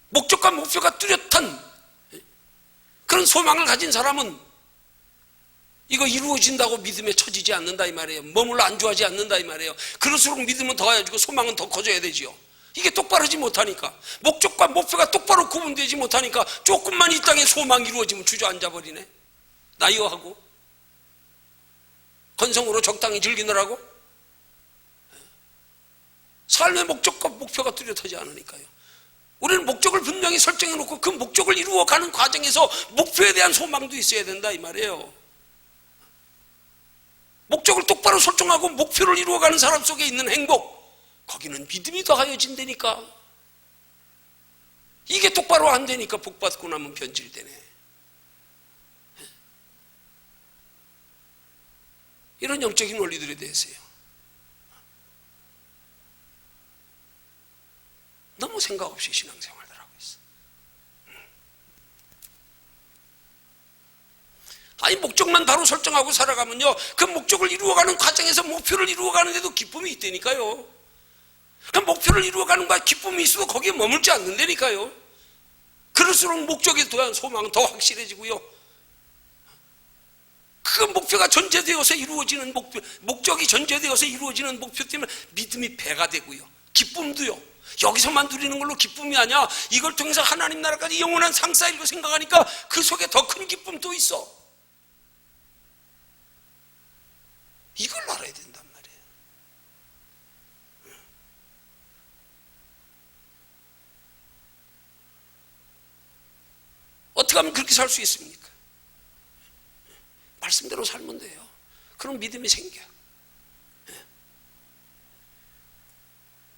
목적과 목표가 뚜렷한 그런 소망을 가진 사람은 이거 이루어진다고 믿음에 처지지 않는다 이 말이에요. 머물러 안주하지 않는다 이 말이에요. 그럴수록 믿음은 더해지고 소망은 더 커져야 되지요. 이게 똑바르지 못하니까, 목적과 목표가 똑바로 구분되지 못하니까 조금만 이 땅에 소망이 이루어지면 주저앉아버리네. 나이어하고 건성으로 적당히 즐기느라고 삶의 목적과 목표가 뚜렷하지 않으니까요. 우리는 목적을 분명히 설정해놓고 그 목적을 이루어가는 과정에서 목표에 대한 소망도 있어야 된다 이 말이에요. 목적을 똑바로 설정하고 목표를 이루어가는 사람 속에 있는 행복, 거기는 믿음이 더하여진다니까. 이게 똑바로 안 되니까 복받고 나면 변질되네. 이런 영적인 원리들에 대해서요, 너무 생각 없이 신앙생활을 하고 있어. 아니 목적만 바로 설정하고 살아가면요, 그 목적을 이루어가는 과정에서 목표를 이루어가는 데도 기쁨이 있다니까요. 그 목표를 이루어가는 거야 기쁨이 있어도 거기에 머물지 않는다니까요. 그럴수록 목적에 대한 소망은 더 확실해지고요, 그 목표가 전제되어서 이루어지는 목적이 전제되어서 이루어지는 목표 때문에 믿음이 배가 되고요, 기쁨도요. 여기서만 누리는 걸로 기쁨이 아니야. 이걸 통해서 하나님 나라까지 영원한 상 쌓일 거 생각하니까 그 속에 더 큰 기쁨도 있어. 이걸 알아야 된단 말이에요. 어떻게 하면 그렇게 살 수 있습니까? 말씀대로 살면 돼요. 그럼 믿음이 생겨.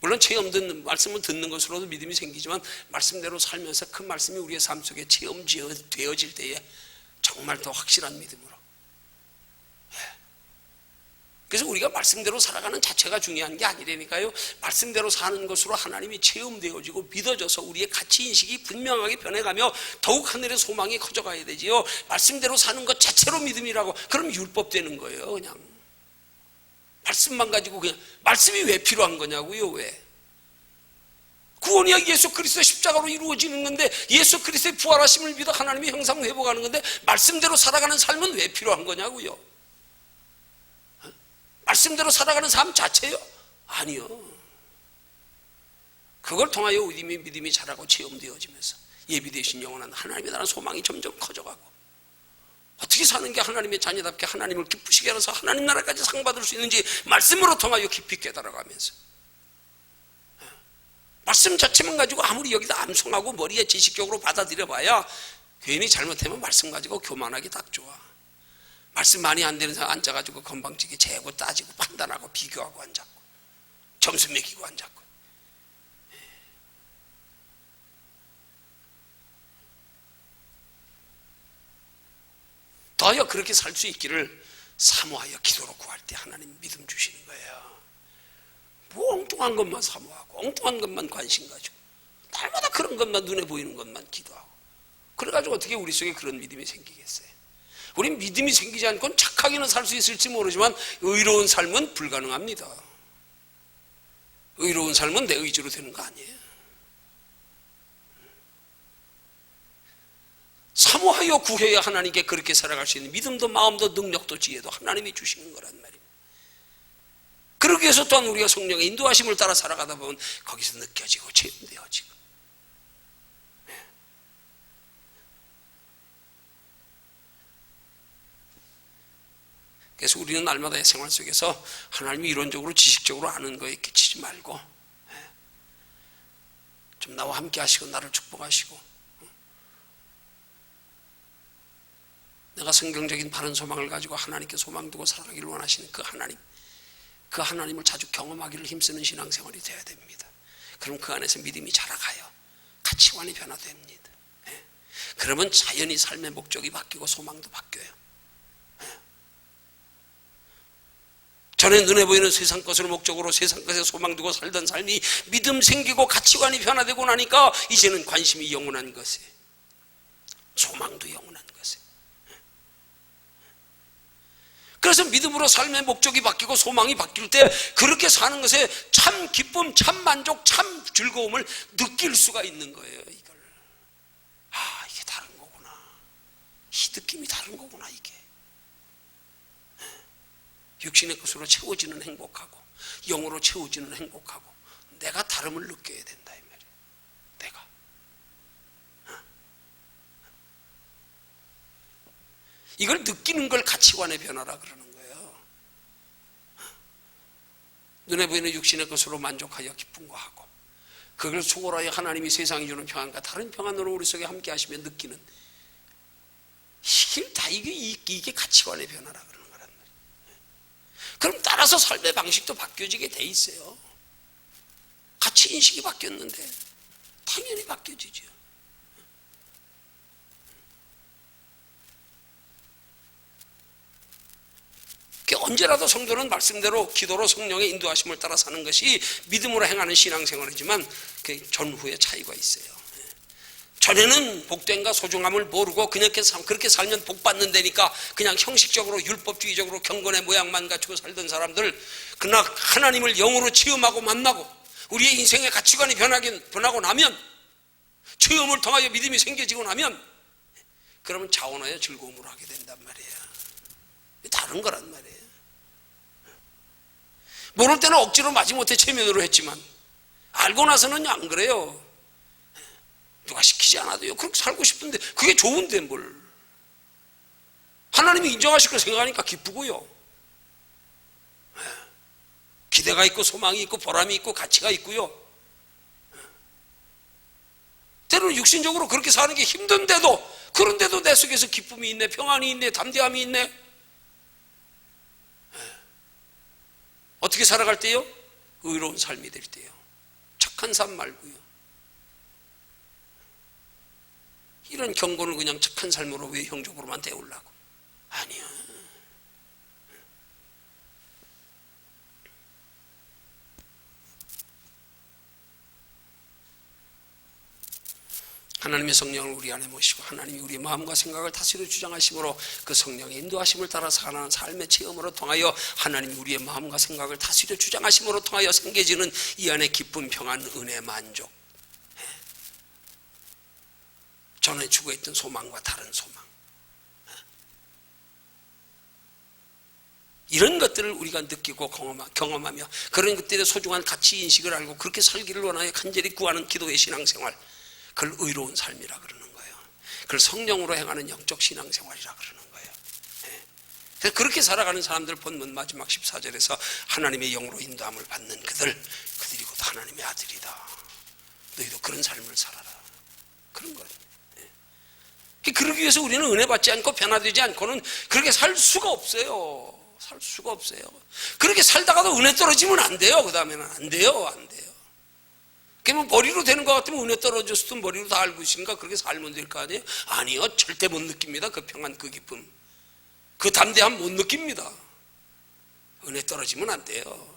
물론 체험 듣는 말씀을 듣는 것으로도 믿음이 생기지만 말씀대로 살면서 그 말씀이 우리의 삶 속에 체험되어질 때에 정말 더 확실한 믿음으로. 그래서 우리가 말씀대로 살아가는 자체가 중요한 게 아니라니까요. 말씀대로 사는 것으로 하나님이 체험되어지고 믿어져서 우리의 가치인식이 분명하게 변해가며 더욱 하늘의 소망이 커져가야 되지요. 말씀대로 사는 것 자체로 믿음이라고 그럼 율법 되는 거예요. 그냥 말씀만 가지고 그냥 말씀이 왜 필요한 거냐고요. 왜? 구원이 예수 그리스도의 십자가로 이루어지는 건데, 예수 그리스도의 부활하심을 믿어 하나님의 형상 회복하는 건데 말씀대로 살아가는 삶은 왜 필요한 거냐고요. 말씀대로 살아가는 삶 자체요? 아니요. 그걸 통하여 우리 믿음이 자라고 체험되어지면서 예비되신 영원한 하나님의 나라는 소망이 점점 커져가고, 어떻게 사는 게 하나님의 자녀답게 하나님을 기쁘시게 하면서 하나님 나라까지 상 받을 수 있는지 말씀으로 통하여 깊이 깨달아가면서, 말씀 자체만 가지고 아무리 여기다 암송하고 머리에 지식적으로 받아들여 봐야 괜히 잘못하면 말씀 가지고 교만하기 딱 좋아. 말씀 많이 안 되는 사람 앉아가지고 건방지게 재고 따지고 판단하고 비교하고 앉았고 점수 매기고 앉았고. 더하여 그렇게 살 수 있기를 사모하여 기도로 구할 때 하나님 믿음 주시는 거예요. 뭐 엉뚱한 것만 사모하고 엉뚱한 것만 관심 가지고 날마다 그런 것만 눈에 보이는 것만 기도하고, 그래가지고 어떻게 우리 속에 그런 믿음이 생기겠어요? 우린 믿음이 생기지 않고는 착하게는 살 수 있을지 모르지만 의로운 삶은 불가능합니다. 의로운 삶은 내 의지로 되는 거 아니에요. 사모하여 구해야 하나님께 그렇게 살아갈 수 있는 믿음도 마음도 능력도 지혜도 하나님이 주시는 거란 말입니다. 그러기 위해서 또한 우리가 성령의 인도하심을 따라 살아가다 보면 거기서 느껴지고 체험되어지고. 그래서 우리는 날마다의 생활 속에서 하나님이 이론적으로 지식적으로 아는 거에 끼치지 말고 좀 나와 함께 하시고 나를 축복하시고, 내가 성경적인 바른 소망을 가지고 하나님께 소망 두고 살아가기를 원하시는 그 하나님을 자주 경험하기를 힘쓰는 신앙생활이 되어야 됩니다. 그럼 그 안에서 믿음이 자라가요. 가치관이 변화됩니다. 그러면 자연히 삶의 목적이 바뀌고 소망도 바뀌어요. 전에 눈에 보이는 세상 것을 목적으로 세상 것에 소망 두고 살던 삶이 믿음 생기고 가치관이 변화되고 나니까 이제는 관심이 영원한 것에, 소망도 영원한 것에. 그래서 믿음으로 삶의 목적이 바뀌고 소망이 바뀔 때 그렇게 사는 것에 참 기쁨, 참 만족, 참 즐거움을 느낄 수가 있는 거예요. 이걸 이게 다른 거구나, 이 느낌이 다른 거구나. 이게 육신의 것으로 채워지는 행복하고 영으로 채워지는 행복하고 내가 다름을 느껴야 된다 이 말이에요. 내가 이걸 느끼는 걸 가치관의 변화라 그러는 거예요. 눈에 보이는 육신의 것으로 만족하여 기쁜 거 하고 그걸 초월하여 하나님이 세상이 주는 평안과 다른 평안으로 우리 속에 함께 하시며 느끼는 이게 가치관의 변화라 그러는 거란 말이에요. 그럼 따라서 삶의 방식도 바뀌어지게 돼 있어요. 가치 인식이 바뀌었는데 당연히 바뀌어지죠. 언제라도 성도는 말씀대로 기도로 성령의 인도하심을 따라 사는 것이 믿음으로 행하는 신앙생활이지만 그 전후에 차이가 있어요. 전에는 복됨과 소중함을 모르고 그냥 그렇게 살면 복 받는다니까 그냥 형식적으로 율법주의적으로 경건의 모양만 갖추고 살던 사람들, 그러나 하나님을 영으로 체험하고 만나고 우리의 인생의 가치관이 변하고 나면, 체험을 통하여 믿음이 생겨지고 나면 그러면 자원하여 즐거움으로 하게 된단 말이에요. 다른 거란 말이에요. 모를 때는 억지로 마지못해 체면으로 했지만 알고 나서는 안 그래요. 누가 시키지 않아도요 그렇게 살고 싶은데 그게 좋은데 뭘. 하나님이 인정하실 걸 생각하니까 기쁘고요, 기대가 있고 소망이 있고 보람이 있고 가치가 있고요. 때로는 육신적으로 그렇게 사는 게 힘든데도, 그런데도 내 속에서 기쁨이 있네, 평안이 있네, 담대함이 있네. 어떻게 살아갈 때요? 의로운 삶이 될 때요. 착한 삶 말고요. 이런 경고를 그냥 착한 삶으로 외형적으로만 때우려고. 아니요. 하나님의 성령을 우리 안에 모시고 하나님이 우리의 마음과 생각을 다스려 주장하심으로 그 성령의 인도하심을 따라 살아가는 삶의 체험으로 통하여 하나님이 우리의 마음과 생각을 다스려 주장하심으로 통하여 생겨지는 이 안에 기쁨, 평안, 은혜, 만족, 전에 추구했던 소망과 다른 소망, 이런 것들을 우리가 느끼고 경험하며 그런 것들의 소중한 가치 인식을 알고 그렇게 살기를 원하여 간절히 구하는 기도의 신앙생활, 그걸 의로운 삶이라 그러는 거예요. 그걸 성령으로 행하는 영적 신앙생활이라 그러는 거예요. 그래서 그렇게 살아가는 사람들 본문 마지막 14절에서 하나님의 영으로 인도함을 받는 그들이 곧 하나님의 아들이다. 너희도 그런 삶을 살아라. 그런 거예요. 그러기 위해서 우리는 은혜 받지 않고 변화되지 않고는 그렇게 살 수가 없어요. 살 수가 없어요. 그렇게 살다가도 은혜 떨어지면 안 돼요. 그 다음에는 안 돼요. 그러면 머리로 되는 것 같으면 은혜 떨어졌을 때 머리로 다 알고 있으니까 그렇게 살면 될 거 아니에요? 아니요, 절대 못 느낍니다. 그 평안, 그 기쁨, 그 담대함 못 느낍니다. 은혜 떨어지면 안 돼요.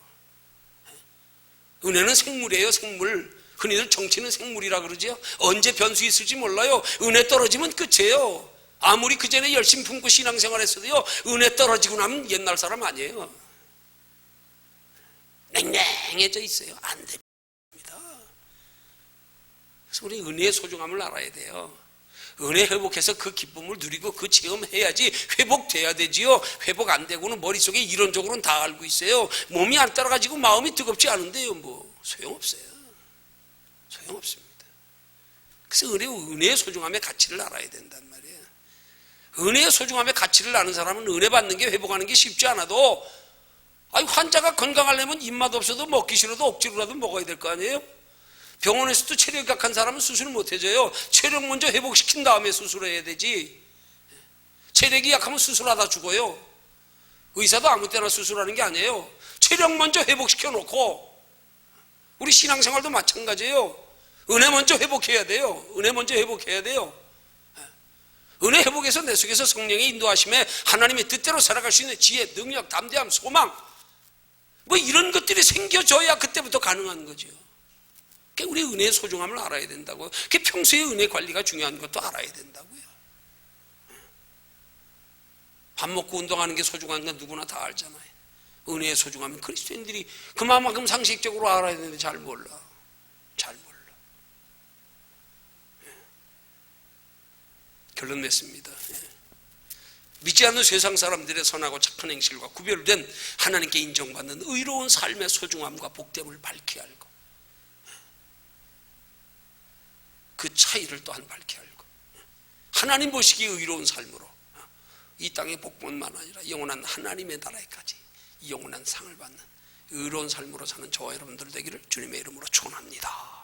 은혜는 생물이에요, 생물. 흔히들 정치는 생물이라 그러죠. 언제 변수 있을지 몰라요. 은혜 떨어지면 끝이에요. 아무리 그 전에 열심히 품고 신앙생활 했어도요, 은혜 떨어지고 나면 옛날 사람 아니에요. 냉랭해져 있어요. 안 됩니다. 그래서 우리 은혜의 소중함을 알아야 돼요. 은혜 회복해서 그 기쁨을 누리고 그 체험해야지 회복돼야 되지요. 회복 안 되고는 머릿속에 이론적으로는 다 알고 있어요. 몸이 안 따라가지고 마음이 뜨겁지 않은데요, 뭐 소용없어요. 소용없습니다. 그래서 은혜의 소중함의 가치를 알아야 된단 말이에요. 은혜의 소중함의 가치를 아는 사람은 은혜 받는 게, 회복하는 게 쉽지 않아도, 환자가 건강하려면 입맛 없어도 먹기 싫어도 억지로라도 먹어야 될 거 아니에요? 병원에서도 체력이 약한 사람은 수술을 못 해줘요. 체력 먼저 회복시킨 다음에 수술해야 되지. 체력이 약하면 수술하다 죽어요. 의사도 아무 때나 수술하는 게 아니에요. 체력 먼저 회복시켜 놓고 우리 신앙생활도 마찬가지예요. 은혜 먼저 회복해야 돼요. 은혜 먼저 회복해야 돼요. 은혜 회복에서 내 속에서 성령의 인도하심에 하나님의 뜻대로 살아갈 수 있는 지혜, 능력, 담대함, 소망, 뭐 이런 것들이 생겨져야 그때부터 가능한 거죠. 그러니까 우리 은혜의 소중함을 알아야 된다고요. 평소에 은혜 관리가 중요한 것도 알아야 된다고요. 밥 먹고 운동하는 게 소중한 건 누구나 다 알잖아요. 은혜의 소중함은 그리스도인들이 그만큼 상식적으로 알아야 되는데 잘 몰라. 잘 몰라. 결론 냈습니다. 믿지 않는 세상 사람들의 선하고 착한 행실과 구별된 하나님께 인정받는 의로운 삶의 소중함과 복됨을 밝혀야 알고, 그 차이를 또한 밝혀야 알고, 하나님 보시기에 의로운 삶으로 이 땅의 복권만 아니라 영원한 하나님의 나라에까지 영원한 상을 받는 의로운 삶으로 사는 저와 여러분들 되기를 주님의 이름으로 축원합니다.